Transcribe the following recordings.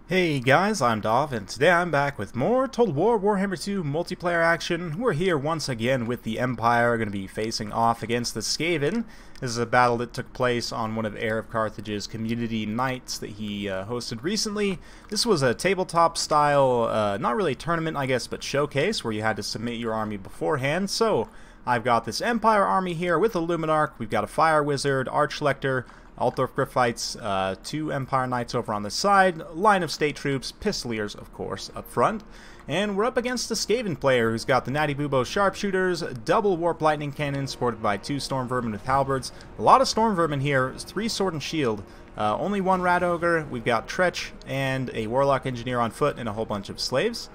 Hey guys, I'm Dov, and today I'm back with more Total War Warhammer 2 multiplayer action. We're here once again with the Empire, going to be facing off against the Skaven. This is a battle that took place on one of Heir of Carthage's community nights that he hosted recently. This was a tabletop style, not really tournament I guess, but showcase where you had to submit your army beforehand. So I've got this Empire army here with a Luminarch, we've got a Fire Wizard, Archlector, Altdorf Griffites, two Empire Knights over on the side, line of state troops, Pistoliers, of course, up front. And we're up against the Skaven player who's got the Natty Bubo Sharpshooters, double Warp Lightning Cannon supported by two Storm Vermin with Halberds. A lot of Storm Vermin here, 3 Sword and Shield, only 1 Rat Ogre, we've got Tretch and a Warlock Engineer on foot and a whole bunch of slaves.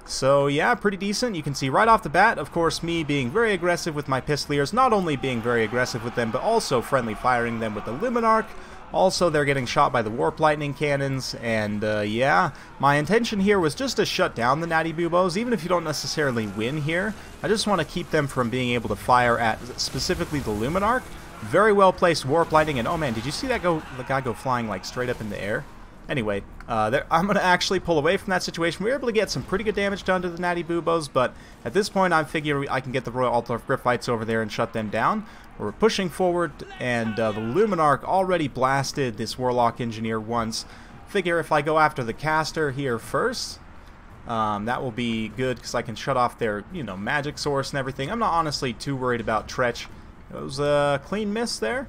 So yeah, pretty decent. You can see right off the bat, of course, me being very aggressive with my Pistoliers, not only being very aggressive with them, but also friendly firing them with the Luminarch. Also, they're getting shot by the Warp Lightning Cannons, and yeah, my intention here was just to shut down the Natty Bubos, even if you don't necessarily win here. I just want to keep them from being able to fire at specifically the Luminarch. Very well placed Warp Lightning, and oh man, did you see that guy go flying like straight up in the air? Anyway, I'm going to actually pull away from that situation. We were able to get some pretty good damage done to the Natty Bubos, but at this point I figure I can get the Royal Altdorf Griffites over there and shut them down. We're pushing forward, and the Luminarch already blasted this Warlock Engineer once. Figure if I go after the caster here first, that will be good because I can shut off their, magic source and everything. I'm not honestly too worried about Tretch. It was a clean miss there.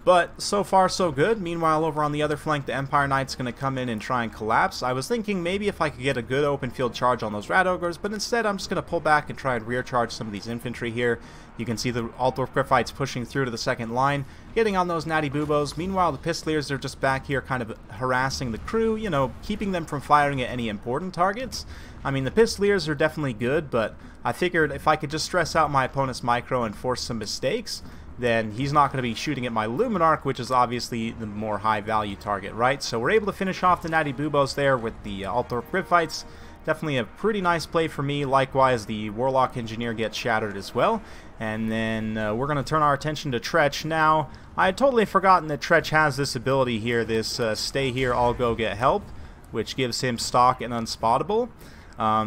But so far so good. Meanwhile, over on the other flank, the Empire Knight's going to come in and try and collapse. I was thinking maybe if I could get a good open field charge on those Rat Ogres, but instead I'm just going to pull back and try and rear charge some of these infantry here. You can see the Altdorf Griffites pushing through to the second line, getting on those Natty Bubos. Meanwhile, the Pistoliers are just back here kind of harassing the crew, keeping them from firing at any important targets. I mean, the Pistoliers are definitely good, but I figured if I could just stress out my opponent's micro and force some mistakes, then he's not going to be shooting at my Luminarch, which is obviously the more high-value target, right? So we're able to finish off the Natty Bubos there with the Altdorf Griffites. Definitely a pretty nice play for me. Likewise, the Warlock Engineer gets shattered as well. And then we're going to turn our attention to Tretch. Now, I had totally forgotten that Tretch has this ability here, this stay here, I'll go get help, which gives him stock and unspottable.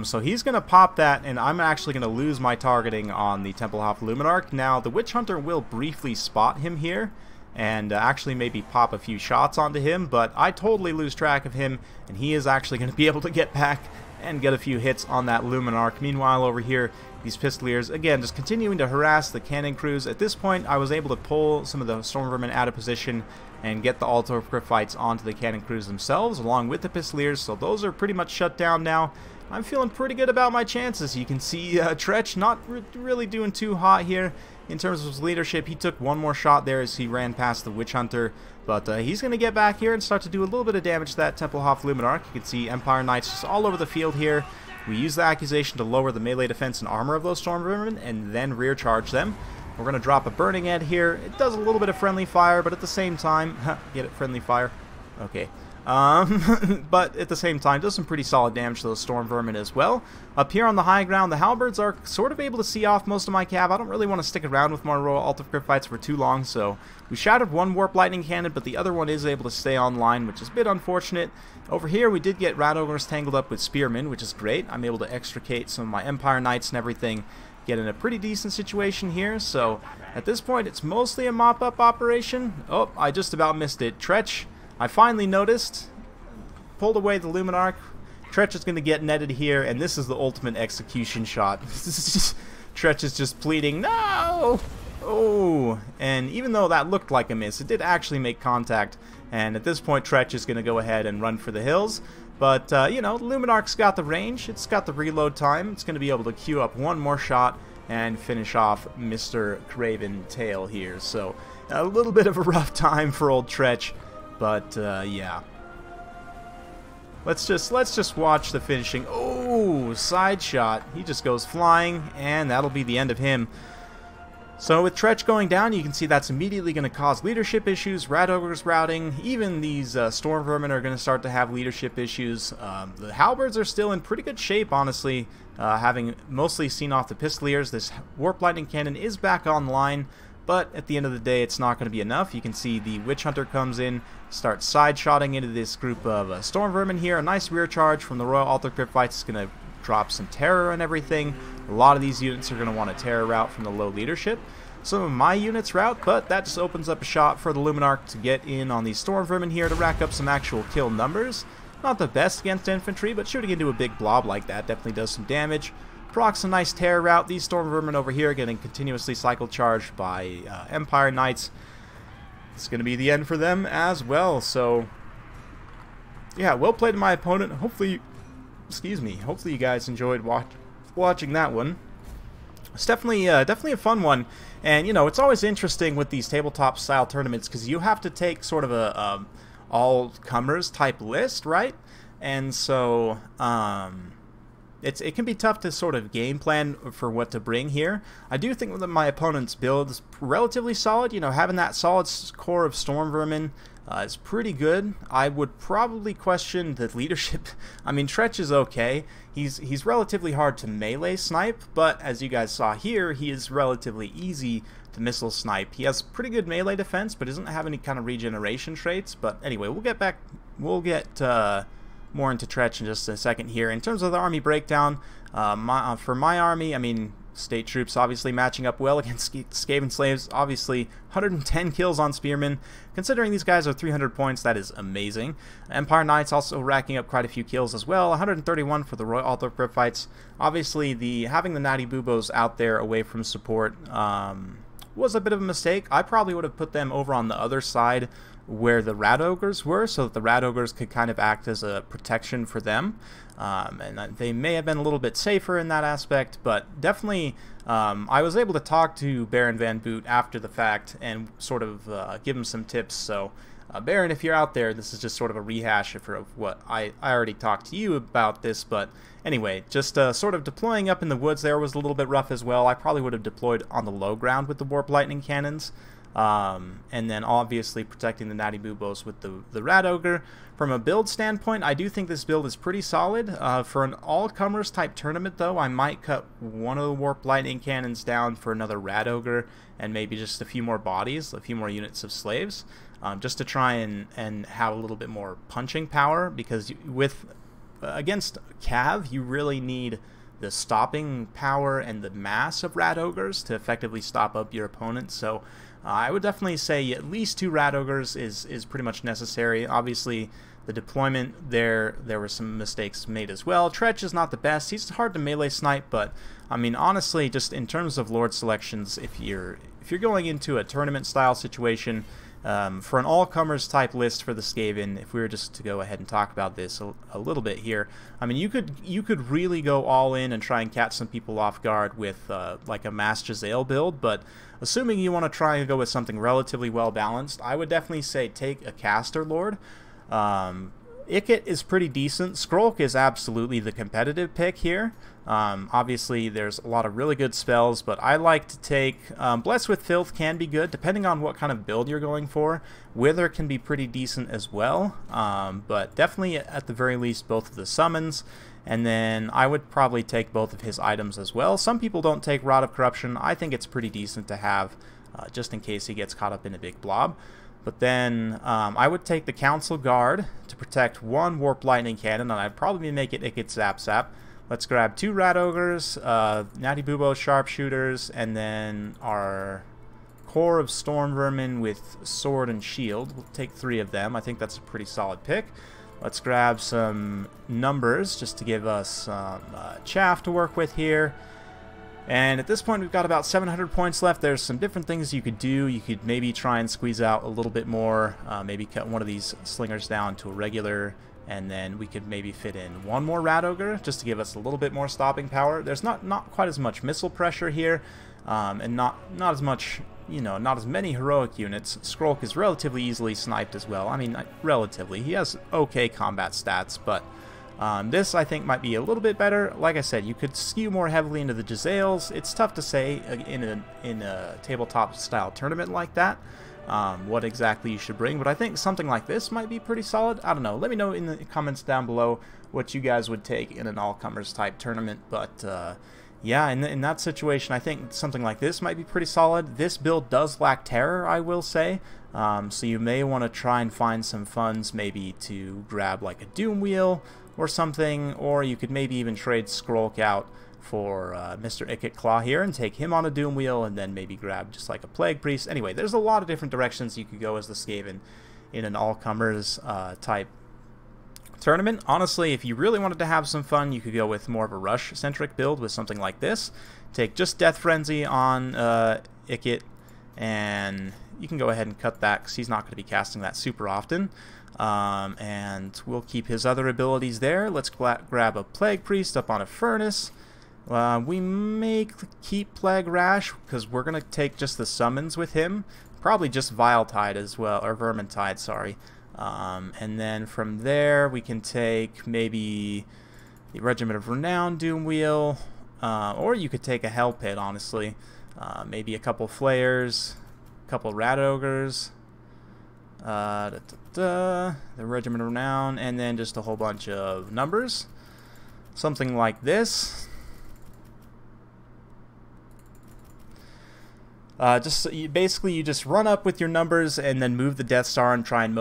So he's going to pop that, and I'm actually going to lose my targeting on the Tempelhof Luminarch. Now, the Witch Hunter will briefly spot him here, and actually maybe pop a few shots onto him, but I totally lose track of him, and he is actually going to be able to get back and get a few hits on that Luminarch. Meanwhile, over here, these Pistoliers, again, just continuing to harass the cannon crews. At this point, I was able to pull some of the Storm Vermin out of position and get the Altdorf Griffites onto the cannon crews themselves, along with the Pistoliers, so those are pretty much shut down now. I'm feeling pretty good about my chances. You can see Tretch not really doing too hot here in terms of his leadership. He took one more shot there as he ran past the Witch Hunter, but he's going to get back here and start to do a little bit of damage to that Tempelhof Luminarch. You can see Empire Knights just all over the field here. We use the accusation to lower the melee defense and armor of those Storm Vermin and then rear charge them. We're going to drop a Burning Head here. It does a little bit of friendly fire, but at the same time, get it, friendly fire? Okay. But at the same time, does some pretty solid damage to those Storm Vermin as well. Up here on the high ground, the Halberds are sort of able to see off most of my cav. I don't really want to stick around with my Royal Altdorf Griffites for too long, so we shattered one Warp Lightning Cannon, but the other one is able to stay online, which is a bit unfortunate. Over here, we did get Rat Ogres tangled up with Spearmen, which is great. I'm able to extricate some of my Empire Knights and everything, get in a pretty decent situation here. So at this point, it's mostly a mop-up operation. Oh, I just about missed it. Tretch, I finally noticed, pulled away the Luminarch. Tretch is going to get netted here, and this is the ultimate execution shot. Tretch is just pleading, no! Oh, and even though that looked like a miss, it did actually make contact, and at this point Tretch is going to go ahead and run for the hills. But, the Luminarch's got the range, it's got the reload time, it's going to be able to queue up one more shot and finish off Mr. Craven Tail here. So, a little bit of a rough time for old Tretch. But, yeah. Let's just watch the finishing. Oh, side shot. He just goes flying, and that'll be the end of him. So with Tretch going down, you can see that's immediately going to cause leadership issues, Rat Ogres routing, even these Storm Vermin are going to start to have leadership issues. The Halberds are still in pretty good shape, honestly, having mostly seen off the Pistoliers. This Warp Lightning Cannon is back online, but at the end of the day it's not going to be enough. You can see the Witch Hunter comes in, starts side-shotting into this group of Storm Vermin here. A nice rear charge from the Royal Altar Cryptwights is going to drop some terror and everything. A lot of these units are going to want a terror route from the low leadership. Some of my units route, but that just opens up a shot for the Luminarch to get in on these Storm Vermin here to rack up some actual kill numbers. Not the best against infantry, but shooting into a big blob like that definitely does some damage. Procs a nice terror route. These Storm Vermin over here getting continuously cycle charged by Empire Knights. It's going to be the end for them as well. So, yeah, well played to my opponent. Hopefully, hopefully you guys enjoyed watching that one. It's definitely a fun one. And, you know, it's always interesting with these tabletop style tournaments because you have to take sort of a all-comers type list, right? And so it can be tough to sort of game plan for what to bring here. I do think that my opponent's build is relatively solid. You know, having that solid core of Storm Vermin is pretty good. I would probably question the leadership. I mean, Tretch is okay. He's relatively hard to melee snipe, but as you guys saw here, he is relatively easy to missile snipe. He has pretty good melee defense, but doesn't have any kind of regeneration traits. But anyway, we'll get more into Tretch in just a second here. In terms of the army breakdown, for my army, I mean, state troops obviously matching up well against Skaven slaves. Obviously, 110 kills on spearmen. Considering these guys are 300 points, that is amazing. Empire Knights also racking up quite a few kills as well. 131 for the Royal Altar Cryptwights. Obviously, having the Natty Boobos out there away from support was a bit of a mistake. I probably would have put them over on the other side where the Rat Ogres were, so that the Rat Ogres could kind of act as a protection for them. And they may have been a little bit safer in that aspect, but definitely I was able to talk to Baron Van Boot after the fact and sort of give him some tips. So Baron, if you're out there, this is just sort of a rehash of what I already talked to you about this, but anyway, just sort of deploying up in the woods there was a little bit rough as well. I probably would have deployed on the low ground with the Warp Lightning Cannons. And then obviously protecting the Natty Boobos with the Rat Ogre. From a build standpoint, I do think this build is pretty solid. For an all-comers type tournament, though, I might cut one of the Warp Lightning Cannons down for another Rat Ogre and maybe just a few more bodies, a few more units of slaves, just to try and have a little bit more punching power, because against Cav, you really need the stopping power and the mass of Rat Ogres to effectively stop up your opponent. So I would definitely say at least 2 Rat Ogres is pretty much necessary. Obviously, the deployment there were some mistakes made as well. Tretch is not the best. He's hard to melee snipe, but I mean, honestly, just in terms of Lord selections, if you're going into a tournament style situation, for an all-comers type list for the Skaven, if we were just to go ahead and talk about this a little bit here, I mean, you could really go all in and try and catch some people off guard with like a Mass Jezzail build, but assuming you want to try and go with something relatively well balanced, I would definitely say take a Caster Lord. Ikit is pretty decent. Skrolk is absolutely the competitive pick here. Obviously, there's a lot of really good spells, but I like to take Bless with Filth can be good, depending on what kind of build you're going for. Wither can be pretty decent as well, but definitely at the very least both of the summons. And then I would probably take both of his items as well. Some people don't take Rod of Corruption. I think it's pretty decent to have, just in case he gets caught up in a big blob. But then I would take the Council Guard to protect 1 Warp Lightning Cannon, and I'd probably make it Ikit Zap Zap. Let's grab 2 Rat Ogres, Natty Boobo Sharpshooters, and then our core of Storm Vermin with Sword and Shield. We'll take 3 of them. I think that's a pretty solid pick. Let's grab some numbers just to give us some chaff to work with here. And at this point, we've got about 700 points left. There's some different things you could do. You could maybe try and squeeze out a little bit more, maybe cut one of these slingers down to a regular, and then we could maybe fit in 1 more Rat Ogre just to give us a little bit more stopping power. There's not quite as much missile pressure here, and not as much, you know, not as many heroic units. Skrolk is relatively easily sniped as well. I mean, relatively. He has okay combat stats, but this, I think, might be a little bit better. Like I said, you could skew more heavily into the Jezzails. It's tough to say in a tabletop-style tournament like that what exactly you should bring, but I think something like this might be pretty solid. I don't know. Let me know in the comments down below what you guys would take in an all-comers type tournament, but yeah, in that situation, I think something like this might be pretty solid. This build does lack terror, I will say, so you may want to try and find some funds maybe to grab like a Doom Wheel or something, or you could maybe even trade Skrulk out for Mr. Ikit Claw here and take him on a Doom Wheel, and then maybe grab just like a Plague Priest. Anyway, there's a lot of different directions you could go as the Skaven in an all-comers type tournament. Honestly, if you really wanted to have some fun, you could go with more of a rush-centric build with something like this. Take just Death Frenzy on Ikit, and you can go ahead and cut that because he's not going to be casting that super often. And we'll keep his other abilities there. Let's grab a Plague Priest up on a Furnace. We may keep Plague Rash because we're going to take just the summons with him. Probably just Viletide as well, or Vermintide, sorry. And then from there we can take maybe the Regiment of Renown Doom Wheel, or you could take a Hell Pit, honestly. Maybe a couple Flayers, a couple Rat Ogres, the Regiment of Renown, and then just a whole bunch of numbers. Something like this. Basically, you just run up with your numbers and then move the Death Star and try and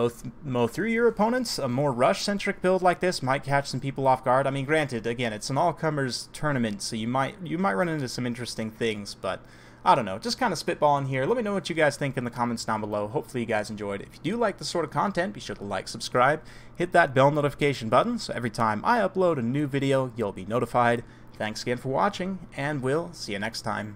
mow through your opponents. A more rush-centric build like this might catch some people off guard. I mean, granted, again, it's an all-comers tournament, so you might run into some interesting things, but I don't know. Just kind of spitballing here. Let me know what you guys think in the comments down below. Hopefully you guys enjoyed. If you do like this sort of content, be sure to like, subscribe, hit that bell notification button, so every time I upload a new video, you'll be notified. Thanks again for watching, and we'll see you next time.